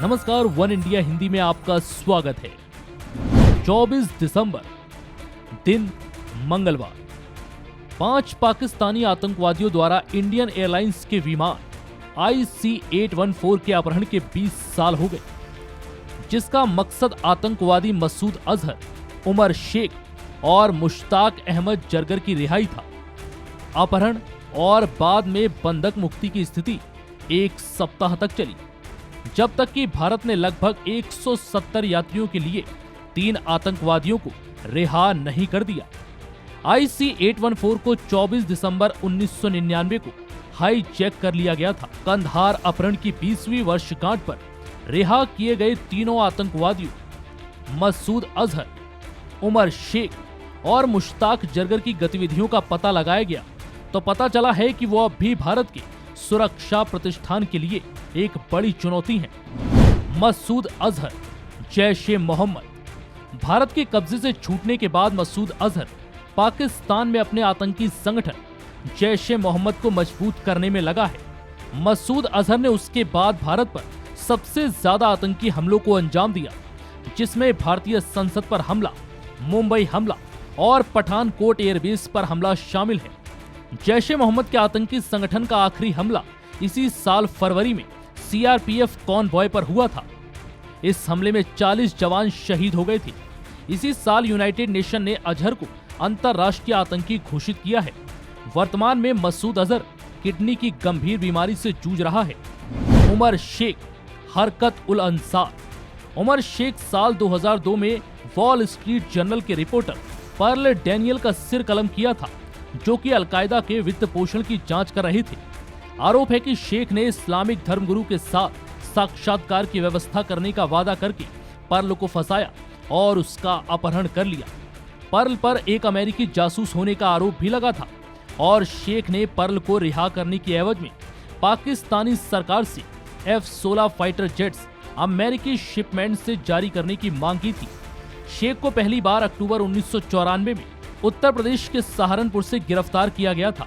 नमस्कार, one India Hindi में आपका स्वागत है। 24 दिसंबर दिन मंगलवार 5 पाकिस्तानी आतंकवादियों द्वारा इंडियन एयरलाइंस के विमान IC-814 के अपहरण के 20 साल हो गए, जिसका मकसद आतंकवादी मसूद अजहर, उमर शेख और मुश्ताक अहमद जरगर की रिहाई था। अपहरण और बाद में बंधक मुक्ति की स्थिति 1 सप्ताह तक चली, जब तक कि भारत ने लगभग 170 यात्रियों के लिए 3 आतंकवादियों को रिहा नहीं कर दिया। IC-814 को 24 दिसंबर 1999 को हाईजैक कर लिया गया था। कंधार अपहरण की 20वीं वर्षगांठ पर रिहा किए गए तीनों आतंकवादियों मसूद अजहर, उमर शेख और मुश्ताक जरगर की गतिविधियों का पता लगाया गया तो पता चला है कि वो अब भी भारत के सुरक्षा प्रतिष्ठान के लिए एक बड़ी चुनौती हैं। मसूद अजहर, जैश-ए-मोहम्मद। भारत के कब्जे से छूटने के बाद मसूद अजहर पाकिस्तान में अपने आतंकी संगठन जैश-ए-मोहम्मद को मजबूत करने में लगा है। मसूद अजहर ने उसके बाद भारत पर सबसे ज्यादा आतंकी हमलों को अंजाम दिया, जिसमें भारतीय संसद पर हमला, मुंबई हमला और पठानकोट एयरबेस पर हमला शामिल है। जैश-ए-मोहम्मद के आतंकी संगठन का आखिरी हमला इसी साल फरवरी में CRPF कॉनवॉय पर हुआ था। इस हमले में 40 जवान शहीद हो गए थे। इसी साल यूनाइटेड नेशन ने अजहर को अंतर्राष्ट्रीय आतंकी घोषित किया है। वर्तमान में मसूद अजहर किडनी की गंभीर बीमारी से जूझ रहा है। उमर शेख, हरकत-उल-अंसार। उमर शेख साल 2002 में वॉल स्ट्रीट जर्नल के रिपोर्टर पर्ल डैनियल का सिर कलम किया था, जो कि अलकायदा के वित्त पोषण की जांच कर रहे थे। आरोप है कि शेख ने इस्लामिक धर्मगुरु के साथ साक्षात्कार की व्यवस्था करने का वादा करके पर्ल को फंसाया और उसका अपहरण कर लिया। पर्ल पर एक अमेरिकी जासूस होने का आरोप भी लगा था और शेख ने पर्ल को रिहा करने की एवज में पाकिस्तानी सरकार से F-16 फाइटर जेट्स अमेरिकी शिपमेंट से जारी करने की मांग की थी। शेख को पहली बार अक्टूबर 1994 में उत्तर प्रदेश के सहारनपुर से गिरफ्तार किया गया था,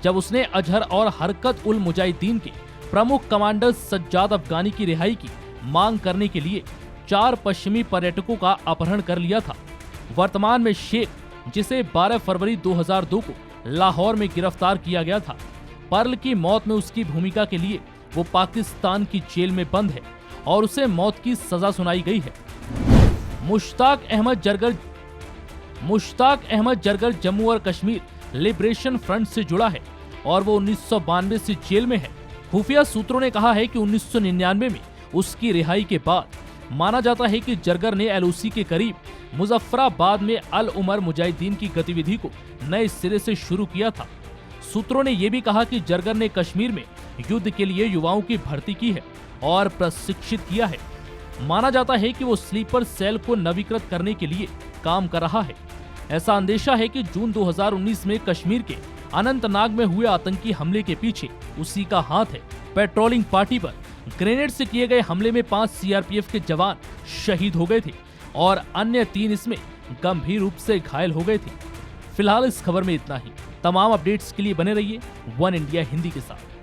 जब उसने अजहर और हरकत-उल-मुजाहिदीन के प्रमुख कमांडर सज्जाद अफगानी की रिहाई की मांग करने के लिए 4 पश्चिमी पर्यटकों का अपहरण कर लिया था। वर्तमान में शेख, जिसे 12 फरवरी 2002 को लाहौर में गिरफ्तार किया गया था, पर्ल की मौत में उसकी भूमिका के लिए वो पाकिस्तान की जेल में बंद है और उसे मौत की सजा सुनाई गई है। मुश्ताक अहमद जरगर जम्मू और कश्मीर लिबरेशन फ्रंट से जुड़ा है और वो 1992 से जेल में है। खुफिया सूत्रों ने कहा है कि 1999 में उसकी रिहाई के बाद माना जाता है कि जरगर ने LOC के करीब मुजफ्फराबाद में अल उमर मुजाहिदीन की गतिविधि को नए सिरे से शुरू किया था। सूत्रों ने यह भी कहा कि जरगर ने कश्मीर में युद्ध के लिए युवाओं की भर्ती की है और प्रशिक्षित किया है। माना जाता है कि वो स्लीपर सेल को नवीकृत करने के लिए काम कर रहा है। ऐसा अंदेशा है कि जून 2019 में कश्मीर के अनंतनाग में हुए आतंकी हमले के पीछे उसी का हाथ है। पेट्रोलिंग पार्टी पर ग्रेनेड से किए गए हमले में 5 CRPF के जवान शहीद हो गए थे और अन्य 3 इसमें गंभीर रूप से घायल हो गए थे। फिलहाल इस खबर में इतना ही। तमाम अपडेट्स के लिए बने रहिए वन इंडिया हिंदी के साथ।